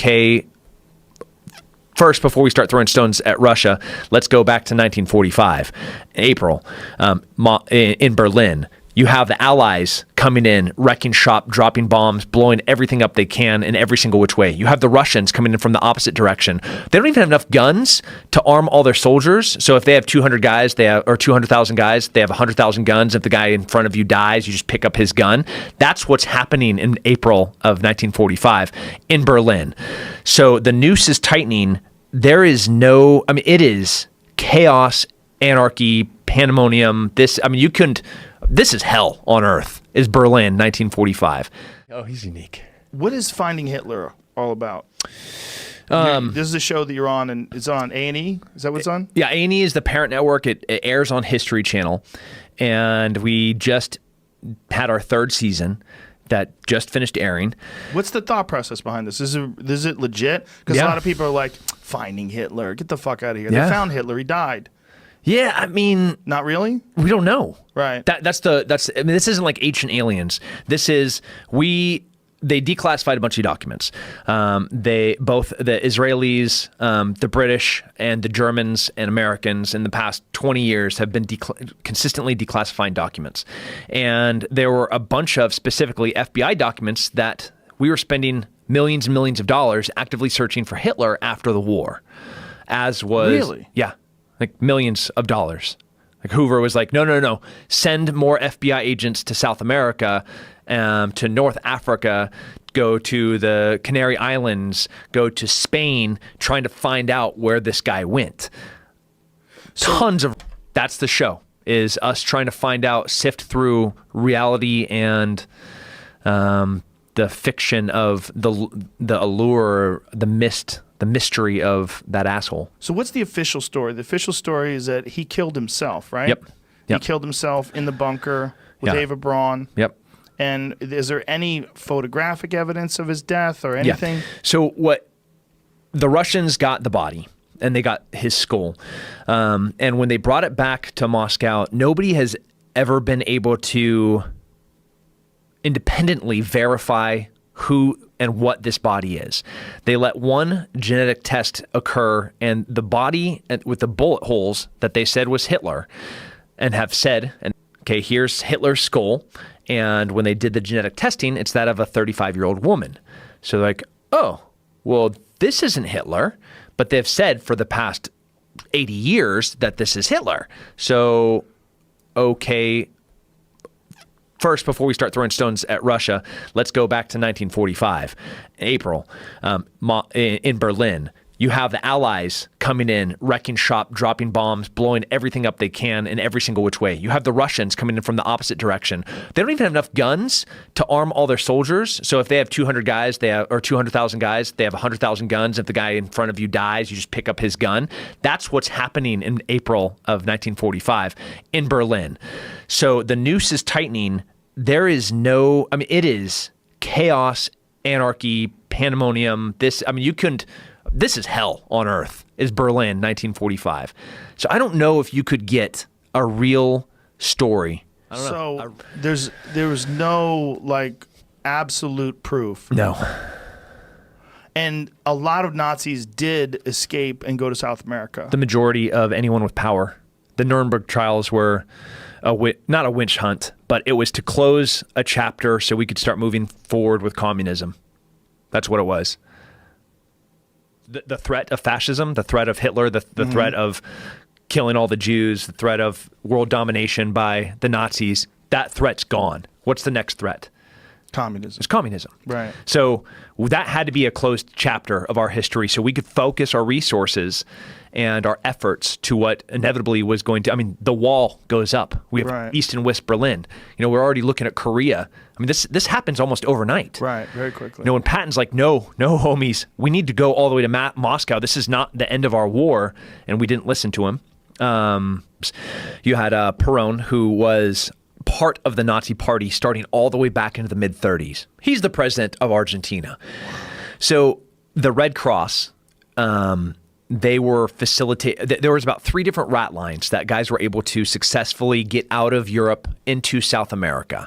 okay, first, before we start throwing stones at Russia, let's go back to 1945, April, in Berlin. You have the Allies coming in, wrecking shop, dropping bombs, blowing everything up they can in every single which way. You have the Russians coming in from the opposite direction. They don't even have enough guns to arm all their soldiers. So if they have 200 guys, or 200,000 guys, they have 100,000 guns. If the guy in front of you dies, you just pick up his gun. That's what's happening in April of 1945 in Berlin. So the noose is tightening. There is it is chaos, anarchy, pandemonium. This is hell on earth, is Berlin, 1945. Oh, he's unique. What is Finding Hitler all about? This is a show that you're on, and it's on A&E? Is that what it's on? Yeah, A&E is the parent network. It airs on History Channel, and we just had our third season that just finished airing. What's the thought process behind this? Is it legit? Because a lot of people are like, Finding Hitler, get the fuck out of here. Yeah. They found Hitler, he died. Yeah, I mean, not really. We don't know. Right. This isn't like Ancient Aliens. This is they declassified a bunch of documents. Both the Israelis, the British, and the Germans and Americans in the past 20 years have been consistently declassifying documents. And there were a bunch of specifically FBI documents that we were spending millions and millions of dollars actively searching for Hitler after the war. Really? Yeah. Like millions of dollars. Like Hoover was like, no, send more FBI agents to South America, to North Africa, go to the Canary Islands, go to Spain, trying to find out where this guy went. That's the show, is us trying to find out, sift through reality and the fiction of the allure, the mystery of that asshole. So what's the official story? The official story is that he killed himself, right? Yep. He killed himself in the bunker with Ava Braun. Yep. And is there any photographic evidence of his death or anything? Yeah. So the Russians got the body and they got his skull. And when they brought it back to Moscow, nobody has ever been able to independently verify who and what this body is. They let one genetic test occur, and the body with the bullet holes that they said was Hitler, and have said, okay, here's Hitler's skull. And when they did the genetic testing, it's that of a 35-year-old woman. So they're like, oh, well, this isn't Hitler, but they've said for the past 80 years that this is Hitler. So, okay, first, before we start throwing stones at Russia, let's go back to 1945, April, in Berlin. You have the Allies coming in, wrecking shop, dropping bombs, blowing everything up they can in every single which way. You have the Russians coming in from the opposite direction. They don't even have enough guns to arm all their soldiers. So if they have 200 guys, or 200,000 guys, they have 100,000 guns. If the guy in front of you dies, you just pick up his gun. That's what's happening in April of 1945 in Berlin. So the noose is tightening. There is it is chaos, anarchy, pandemonium. This is hell on earth, is Berlin, 1945. So I don't know if you could get a real story. So there was no absolute proof. No. And a lot of Nazis did escape and go to South America. The majority of anyone with power. The Nuremberg trials were not a witch hunt, but it was to close a chapter so we could start moving forward with communism. That's what it was. The threat of fascism, the threat of Hitler, the threat of killing all the Jews, the threat of world domination by the Nazis, that threat's gone. What's the next threat? Communism. It's communism. Right. So that had to be a closed chapter of our history so we could focus our resources and our efforts to what inevitably was going to, the wall goes up. We have East and West Berlin. We're already looking at Korea. This happens almost overnight. Right, very quickly. When Patton's like, no, homies, we need to go all the way to Moscow. This is not the end of our war. And we didn't listen to him. You had Perón, who was part of the Nazi party starting all the way back into the mid-30s. He's the president of Argentina. So the Red Cross, they were there was about 3 different rat lines that guys were able to successfully get out of Europe into South America.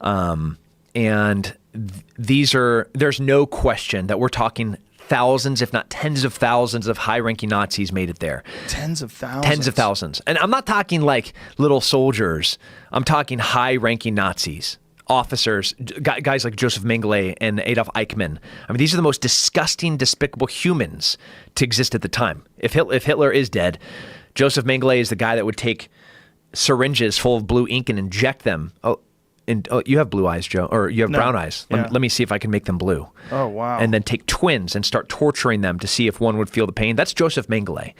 And there's no question that we're talking thousands, if not tens of thousands of high-ranking Nazis made it there. Tens of thousands. Tens of thousands. And I'm not talking like little soldiers. I'm talking high-ranking Nazis, officers, guys like Joseph Mengele and Adolf Eichmann. I mean, these are the most disgusting, despicable humans to exist at the time. If Hitler is dead, Joseph Mengele is the guy that would take syringes full of blue ink and inject them. You have blue eyes, Joe, or you have brown eyes. Let me see if I can make them blue. Oh, wow. And then take twins and start torturing them to see if one would feel the pain. That's Joseph Mengele.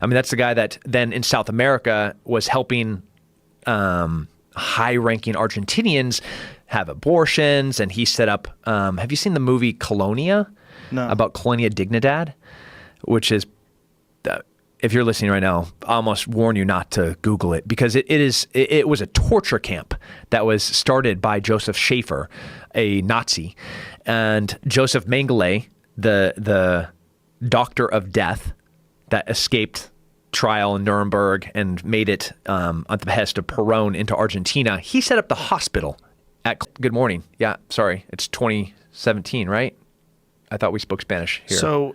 I mean, that's the guy that then in South America was helping high-ranking Argentinians have abortions, and he set up, have you seen the movie Colonia? No. About Colonia Dignidad, which is, if you're listening right now, I almost warn you not to Google it, because it was a torture camp that was started by Joseph Schaefer, a Nazi, and Joseph Mengele, the doctor of death that escaped trial in Nuremberg and made it at the behest of Perón into Argentina. He set up the hospital at Good Morning. Yeah, sorry, it's 2017, right? I thought we spoke Spanish here. So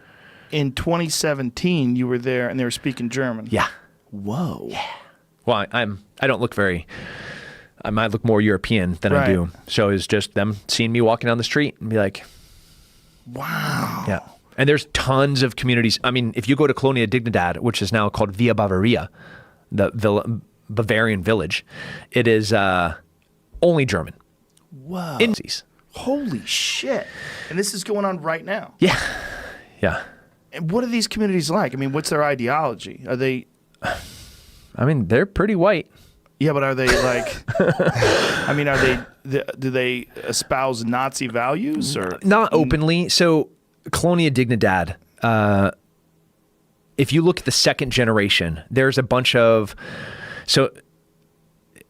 in 2017, you were there and they were speaking German. Yeah. Whoa. Yeah. Well, I don't look I might look more European than I do. So it's just them seeing me walking down the street and be like, wow. Yeah. And there's tons of communities. I mean, if you go to Colonia Dignidad, which is now called Villa Bavaria, the Bavarian village, it is only German. Whoa. In Holy shit. And this is going on right now. Yeah. Yeah. And what are these communities like? I mean, what's their ideology? Are they... I mean, they're pretty white. Yeah, but are they like... I mean, do they espouse Nazi values or... Not openly. So Colonia Dignidad, if you look at the second generation, there's a bunch of... So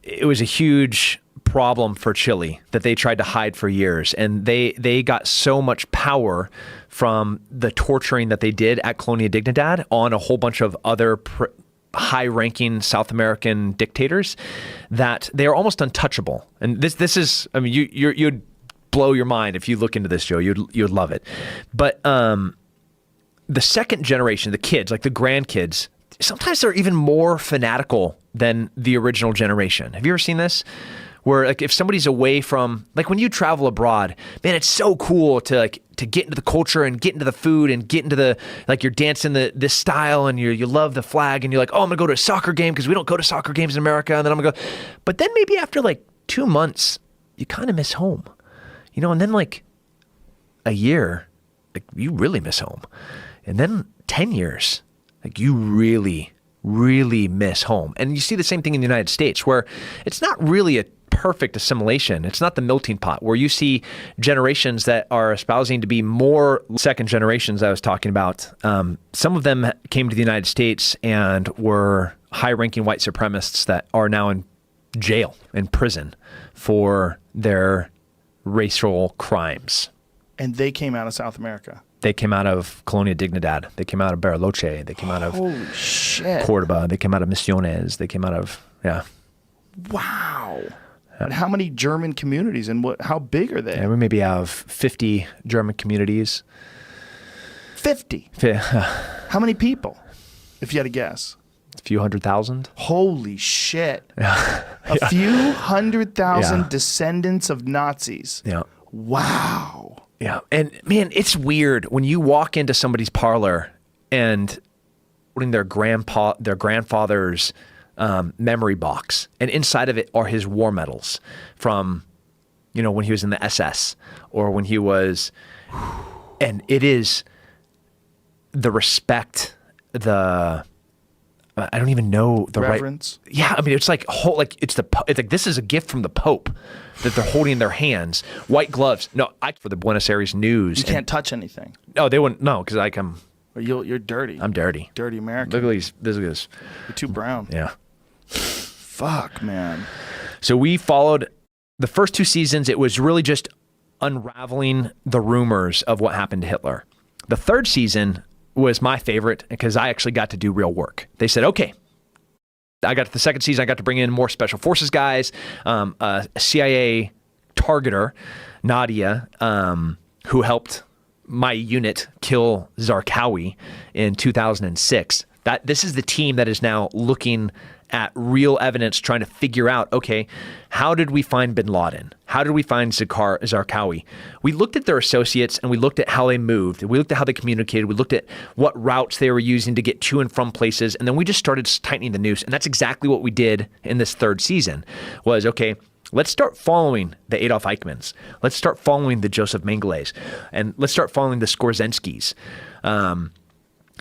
it was a huge problem for Chile that they tried to hide for years. And they got so much power from the torturing that they did at Colonia Dignidad on a whole bunch of other high-ranking South American dictators that they are almost untouchable. And this is, I mean, you'd blow your mind if you look into this, Joe. You'd love it. But the second generation, the kids, like the grandkids, sometimes they're even more fanatical than the original generation. Have you ever seen this? Where like if somebody's away from, like when you travel abroad, man, it's so cool to get into the culture and get into the food and get into the, like you're dancing this style and you love the flag and you're like, oh, I'm gonna go to a soccer game because we don't go to soccer games in America, and then I'm gonna go. But then maybe after like 2 months, you kind of miss home, and then like a year, like you really miss home. And then 10 years, like you really, really miss home. And you see the same thing in the United States where it's not really a perfect assimilation. It's not the melting pot where you see generations that are espousing to be more second generations I was talking about. Some of them came to the United States and were high-ranking white supremacists that are now in jail, in prison for their racial crimes. And they came out of South America. They came out of Colonia Dignidad. They came out of Bariloche. They came out of Holy shit. Cordoba. They came out of Misiones. They came out of, yeah. Wow. And how many German communities and how big are they? Yeah, we maybe have 50 German communities. 50? How many people, if you had to guess? A few 100,000. Holy shit. A few 100,000 descendants of Nazis. Yeah. Wow. Yeah. And man, it's weird when you walk into somebody's parlor and putting their grandfather's memory box, and inside of it are his war medals from, when he was in the SS or when he was, and it is the respect, I don't even know the reverence. Right. Yeah. I mean, it's like it's like this is a gift from the Pope that they're holding in their hands. White gloves. No, for the Buenos Aires News. You can't touch anything. No, they wouldn't. No, because you're dirty. I'm dirty. Dirty American. Look at this. You're too brown. Yeah. Fuck, man. So we followed the first 2 seasons. It was really just unraveling the rumors of what happened to Hitler. The third season was my favorite because I actually got to do real work. They said, okay, the second season, I got to bring in more special forces guys, a CIA targeter, Nadia, who helped my unit kill Zarqawi in 2006. This is the team that is now looking at real evidence, trying to figure out, okay, how did we find bin Laden? How did we find Zarqawi? We looked at their associates and we looked at how they moved. We looked at how they communicated. We looked at what routes they were using to get to and from places. And then we just started tightening the noose. And that's exactly what we did in this third season was, okay, let's start following the Adolf Eichmanns. Let's start following the Joseph Mengeles. And let's start following the Skorzynskis.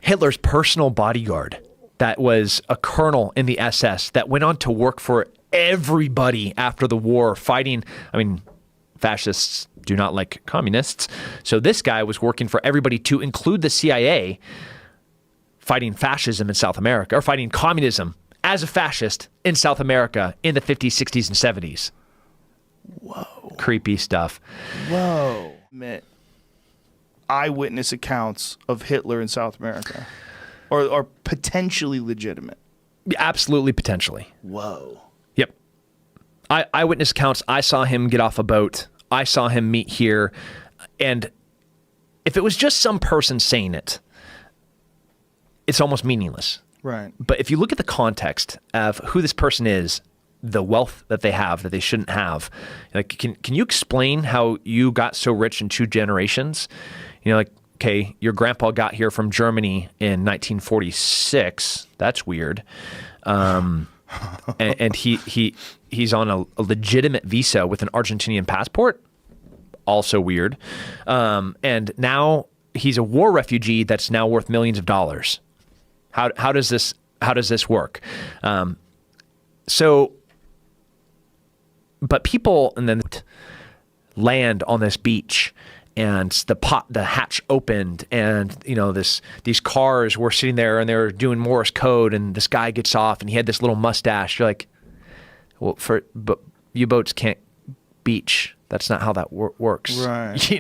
Hitler's personal bodyguard that was a colonel in the SS that went on to work for everybody after the war fighting. I mean, fascists do not like communists. So this guy was working for everybody to include the CIA fighting fascism in South America or fighting communism as a fascist in South America in the 50s, 60s, and 70s. Whoa. Creepy stuff. Whoa. Eyewitness accounts of Hitler in South America are potentially legitimate. Absolutely, potentially. Whoa. Yep. Eyewitness accounts. I saw him get off a boat. I saw him meet here. And if it was just some person saying it, it's almost meaningless. Right. But if you look at the context of who this person is, the wealth that they have that they shouldn't have, like, can you explain how you got so rich in 2 generations? You know, like, okay, your grandpa got here from Germany in 1946. That's weird. And he's on a legitimate visa with an Argentinian passport. Also weird. And now he's a war refugee that's now worth millions of dollars. How does this work? But people and then land on this beach. And the hatch opened, and these cars were sitting there, and they were doing Morse code. And this guy gets off, and he had this little mustache. You're like, well, but U-boats can't beach. That's not how that works, right? But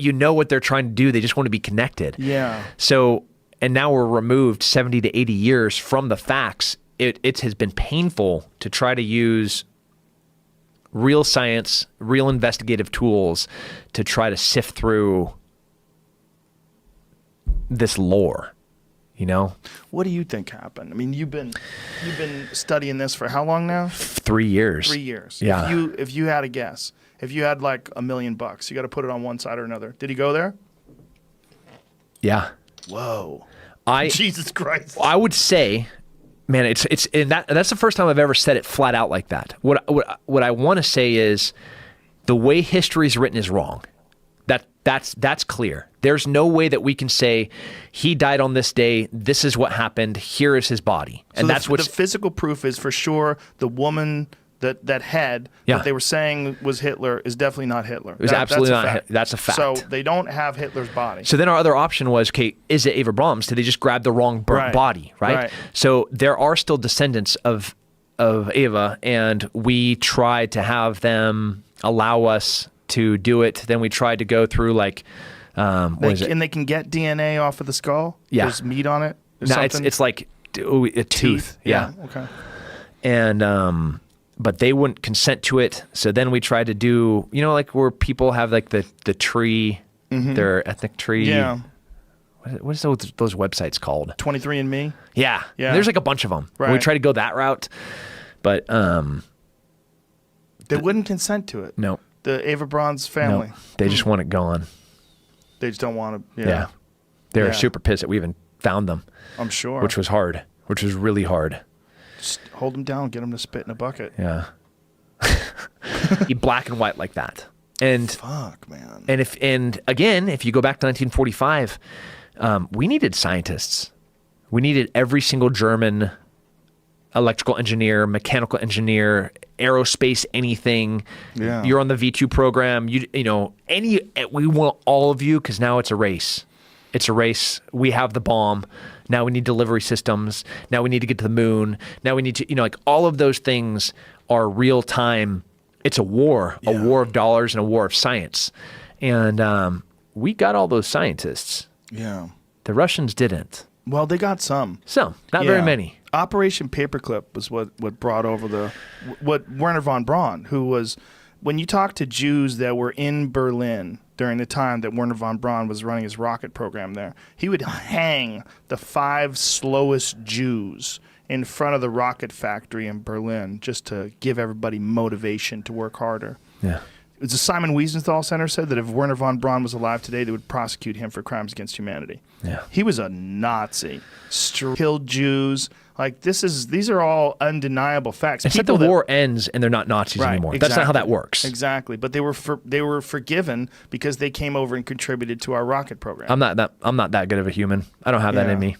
you know what they're trying to do. They just want to be connected. Yeah. So, and now we're removed 70 to 80 years from the facts. It has been painful to try to use real science, real investigative tools to try to sift through this lore, What do you think happened? I mean, you've been studying this for how long now? 3 years. 3 years. Yeah. If you had a guess, if you had like $1 million, you got to put it on one side or another. Did he go there? Yeah. Whoa. Jesus Christ. I would say, man, that's the first time I've ever said it flat out like that. What I want to say is the way history is written is wrong. That's clear. There's no way that we can say he died on this day. This is what happened. Here is his body, and that's what the physical proof is for sure. The woman that head that they were saying was Hitler is definitely not Hitler. It was absolutely not. That's a fact. So they don't have Hitler's body. So then our other option was, okay, is it Eva Brahms? Did they just grab the wrong burnt body, right? So there are still descendants of Eva, and we tried to have them allow us to do it. Then we tried to go through like, and they can get DNA off of the skull? Yeah. There's meat on it? No, it's like a tooth. Yeah. Okay. And, but they wouldn't consent to it. So then we tried to do, like where people have like the tree, their ethnic tree. Yeah. What is those websites called? 23andMe? Yeah. There's like a bunch of them. Right. We tried to go that route, but they wouldn't consent to it. No. The Eva Braun's family. No. They just want it gone. They just don't want to. Yeah. They're super pissed that we even found them. I'm sure. Which was really hard. Just hold them down, get them to spit in a bucket. Yeah. Black and white like that. And fuck, man. And again, if you go back to 1945, we needed scientists. We needed every single German electrical engineer, mechanical engineer, aerospace, anything. Yeah. You're on the V2 program. We want all of you because now it's a race. It's a race. We have the bomb. Now we need delivery systems. Now we need to get to the moon. Now we need to, like all of those things are real time. It's a war of dollars and a war of science. And we got all those scientists. Yeah. The Russians didn't. Well, they got some. Not very many. Operation Paperclip was what brought over what Werner von Braun, who was when you talk to Jews that were in Berlin during the time that Wernher von Braun was running his rocket program there, he would hang the 5 slowest Jews in front of the rocket factory in Berlin just to give everybody motivation to work harder. Yeah. The Simon Wiesenthal Center said that if Wernher von Braun was alive today, they would prosecute him for crimes against humanity. Yeah. He was a Nazi, killed Jews. Like these are all undeniable facts. Except the war ends and they're not Nazis Right, anymore. That's not how that works. Exactly, but they were forgiven because they came over and contributed to our rocket program. I'm not that good of a human. I don't have that in me.